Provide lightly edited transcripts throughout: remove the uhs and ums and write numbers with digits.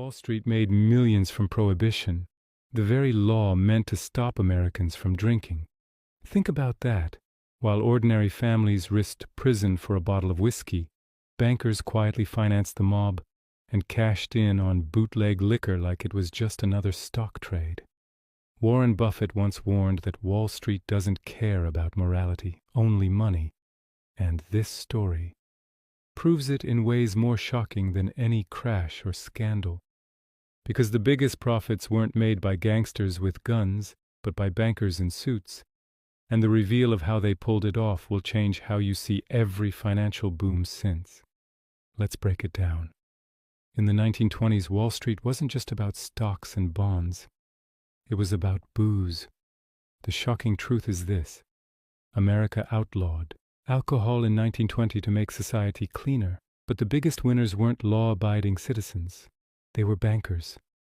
Wall Street made millions from prohibition, the very law meant to stop Americans from drinking. Think about that. While ordinary families risked prison for a bottle of whiskey, bankers quietly financed the mob and cashed in on bootleg liquor like it was just another stock trade. Warren Buffett once warned that Wall Street doesn't care about morality, only money. And this story proves it in ways more shocking than any crash or scandal. Because the biggest profits weren't made by gangsters with guns, but by bankers in suits. And the reveal of how they pulled it off will change how you see every financial boom since. Let's break it down. In the 1920s, Wall Street wasn't just about stocks and bonds. It was about booze. The shocking truth is this: America outlawed alcohol in 1920 to make society cleaner, but the biggest winners weren't law-abiding citizens. They were bankers.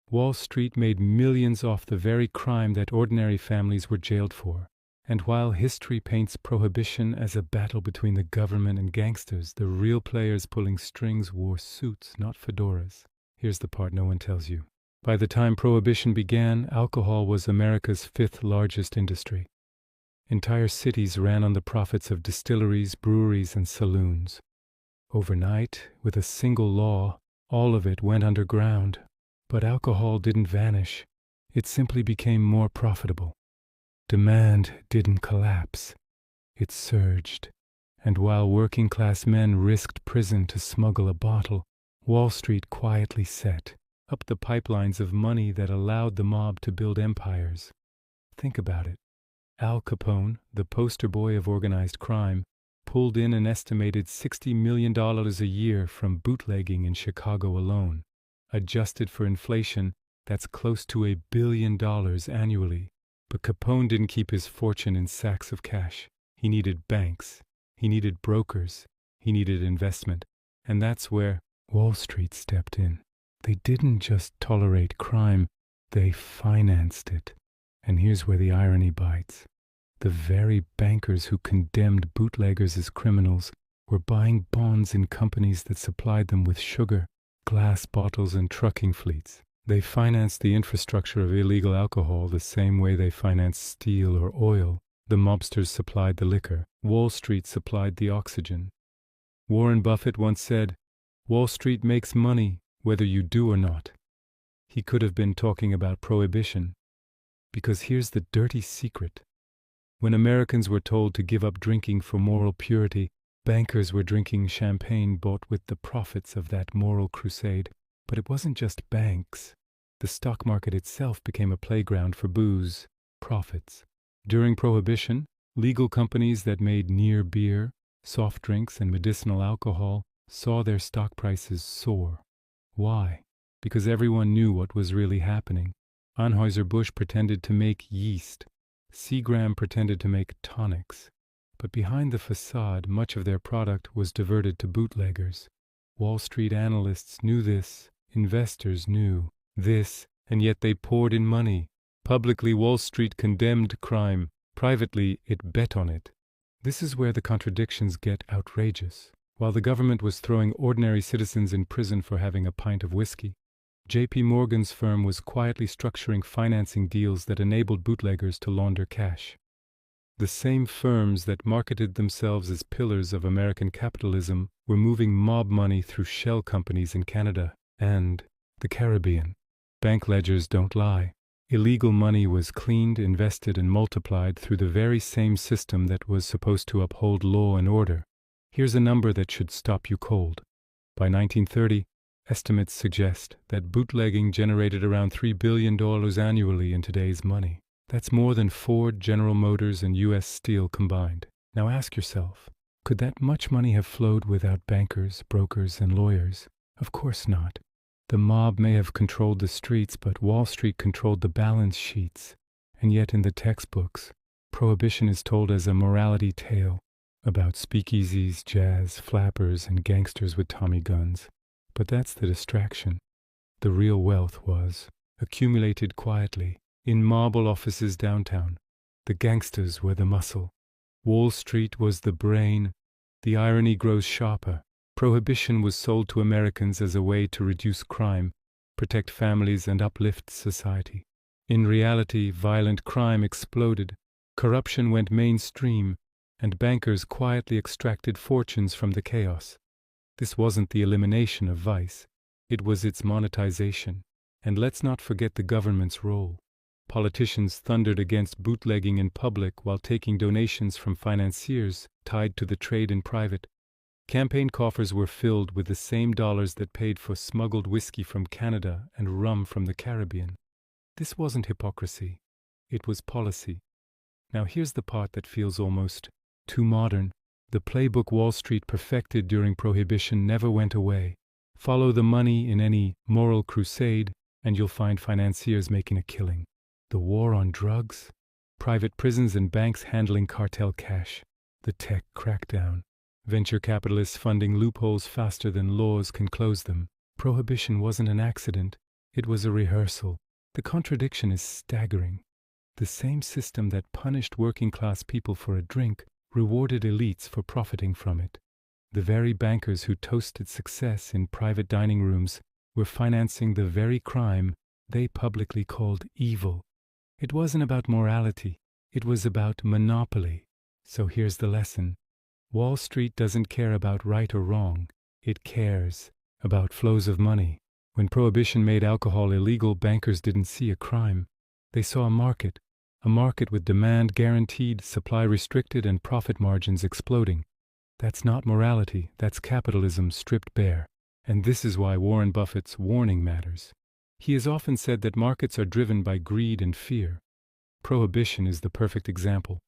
Wall Street made millions off the very crime that ordinary families were jailed for. And while history paints prohibition as a battle between the government and gangsters, the real players pulling strings wore suits, not fedoras. Here's the part no one tells you. By the time prohibition began, alcohol was America's fifth largest industry. Entire cities ran on the profits of distilleries, breweries, and saloons. Overnight, with a single law, all of it went underground. But alcohol didn't vanish. It simply became more profitable. Demand didn't collapse. It surged. And while working-class men risked prison to smuggle a bottle, Wall Street quietly set up the pipelines of money that allowed the mob to build empires. Think about it. Al Capone, the poster boy of organized crime, pulled in an estimated $60 million a year from bootlegging in Chicago alone. Adjusted for inflation, that's close to $1 billion annually. But Capone didn't keep his fortune in sacks of cash. He needed banks. He needed brokers. He needed investment. And that's where Wall Street stepped in. They didn't just tolerate crime, they financed it. And here's where the irony bites. The very bankers who condemned bootleggers as criminals were buying bonds in companies that supplied them with sugar, glass bottles, and trucking fleets. They financed the infrastructure of illegal alcohol the same way they financed steel or oil. The mobsters supplied the liquor. Wall Street supplied the oxygen. Warren Buffett once said, "Wall Street makes money whether you do or not." He could have been talking about prohibition. Because here's the dirty secret. When Americans were told to give up drinking for moral purity, bankers were drinking champagne bought with the profits of that moral crusade. But it wasn't just banks. The stock market itself became a playground for booze, profits. During Prohibition, legal companies that made near beer, soft drinks, and medicinal alcohol saw their stock prices soar. Why? Because everyone knew what was really happening. Anheuser-Busch pretended to make yeast. Seagram pretended to make tonics. But behind the facade, much of their product was diverted to bootleggers. Wall Street analysts knew this. Investors knew this, and yet they poured in money. Publicly, Wall Street condemned crime. Privately, it bet on it. This is where the contradictions get outrageous. While the government was throwing ordinary citizens in prison for having a pint of whiskey, J.P. Morgan's firm was quietly structuring financing deals that enabled bootleggers to launder cash. The same firms that marketed themselves as pillars of American capitalism were moving mob money through shell companies in Canada and the Caribbean. Bank ledgers don't lie. Illegal money was cleaned, invested, and multiplied through the very same system that was supposed to uphold law and order. Here's a number that should stop you cold. By 1930, estimates suggest that bootlegging generated around $3 billion annually in today's money. That's more than Ford, General Motors, and U.S. Steel combined. Now ask yourself, could that much money have flowed without bankers, brokers, and lawyers? Of course not. The mob may have controlled the streets, but Wall Street controlled the balance sheets. And yet in the textbooks, Prohibition is told as a morality tale about speakeasies, jazz, flappers, and gangsters with Tommy guns. But that's the distraction. The real wealth was accumulated quietly in marble offices downtown. The gangsters were the muscle. Wall Street was the brain. The irony grows sharper. Prohibition was sold to Americans as a way to reduce crime, protect families, and uplift society. In reality, violent crime exploded, corruption went mainstream, and bankers quietly extracted fortunes from the chaos. This wasn't the elimination of vice, it was its monetization. And let's not forget the government's role. Politicians thundered against bootlegging in public while taking donations from financiers tied to the trade in private. Campaign coffers were filled with the same dollars that paid for smuggled whiskey from Canada and rum from the Caribbean. This wasn't hypocrisy, it was policy. Now here's the part that feels almost too modern. The playbook Wall Street perfected during Prohibition never went away. Follow the money in any moral crusade, and you'll find financiers making a killing. The war on drugs, private prisons and banks handling cartel cash, the tech crackdown, venture capitalists funding loopholes faster than laws can close them. Prohibition wasn't an accident, it was a rehearsal. The contradiction is staggering. The same system that punished working-class people for a drink rewarded elites for profiting from it. The very bankers who toasted success in private dining rooms were financing the very crime they publicly called evil. It wasn't about morality, it was about monopoly. So here's the lesson. Wall Street doesn't care about right or wrong, it cares about flows of money. When Prohibition made alcohol illegal, bankers didn't see a crime. They saw a market with demand guaranteed, supply restricted, and profit margins exploding. That's not morality, that's capitalism stripped bare. And this is why Warren Buffett's warning matters. He has often said that markets are driven by greed and fear. Prohibition is the perfect example.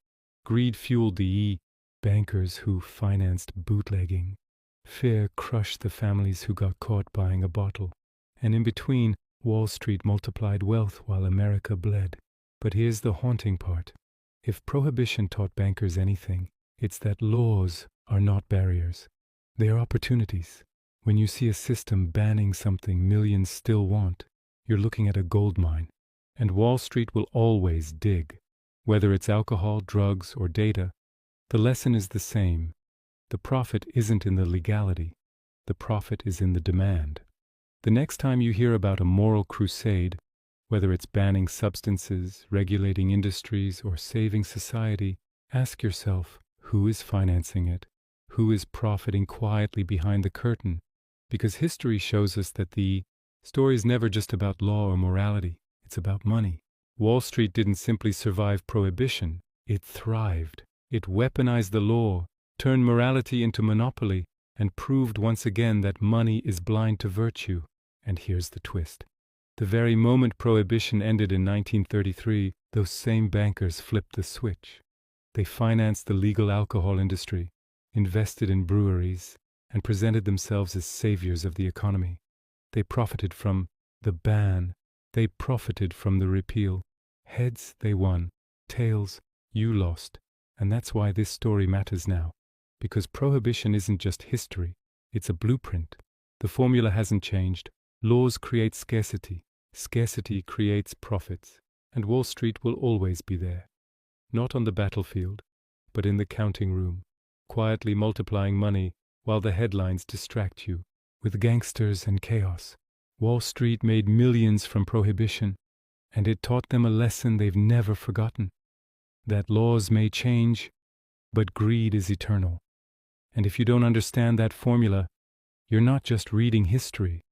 Greed fueled the bankers who financed bootlegging. Fear crushed the families who got caught buying a bottle. And in between, Wall Street multiplied wealth while America bled. But here's the haunting part. If Prohibition taught bankers anything, it's that laws are not barriers. They are opportunities. When you see a system banning something millions still want, you're looking at a gold mine. And Wall Street will always dig. Whether it's alcohol, drugs, or data, the lesson is the same. The profit isn't in the legality. The profit is in the demand. The next time you hear about a moral crusade, whether it's banning substances, regulating industries, or saving society, ask yourself, who is financing it? Who is profiting quietly behind the curtain? Because history shows us that the story is never just about law or morality, it's about money. Wall Street didn't simply survive Prohibition, it thrived. It weaponized the law, turned morality into monopoly, and proved once again that money is blind to virtue. And here's the twist. The very moment Prohibition ended in 1933, those same bankers flipped the switch. They financed the legal alcohol industry, invested in breweries, and presented themselves as saviors of the economy. They profited from the ban. They profited from the repeal. Heads, they won. Tails, you lost. And that's why this story matters now. Because Prohibition isn't just history, it's a blueprint. The formula hasn't changed. Laws create scarcity. Scarcity creates profits. And Wall Street will always be there. Not on the battlefield, but in the counting room, quietly multiplying money while the headlines distract you with gangsters and chaos. Wall Street made millions from Prohibition, and it taught them a lesson they've never forgotten. That laws may change, but greed is eternal. And if you don't understand that formula, you're not just reading history,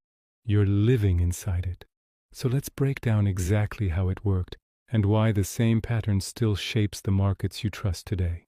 you're living inside it. So let's break down exactly how it worked and why the same pattern still shapes the markets you trust today.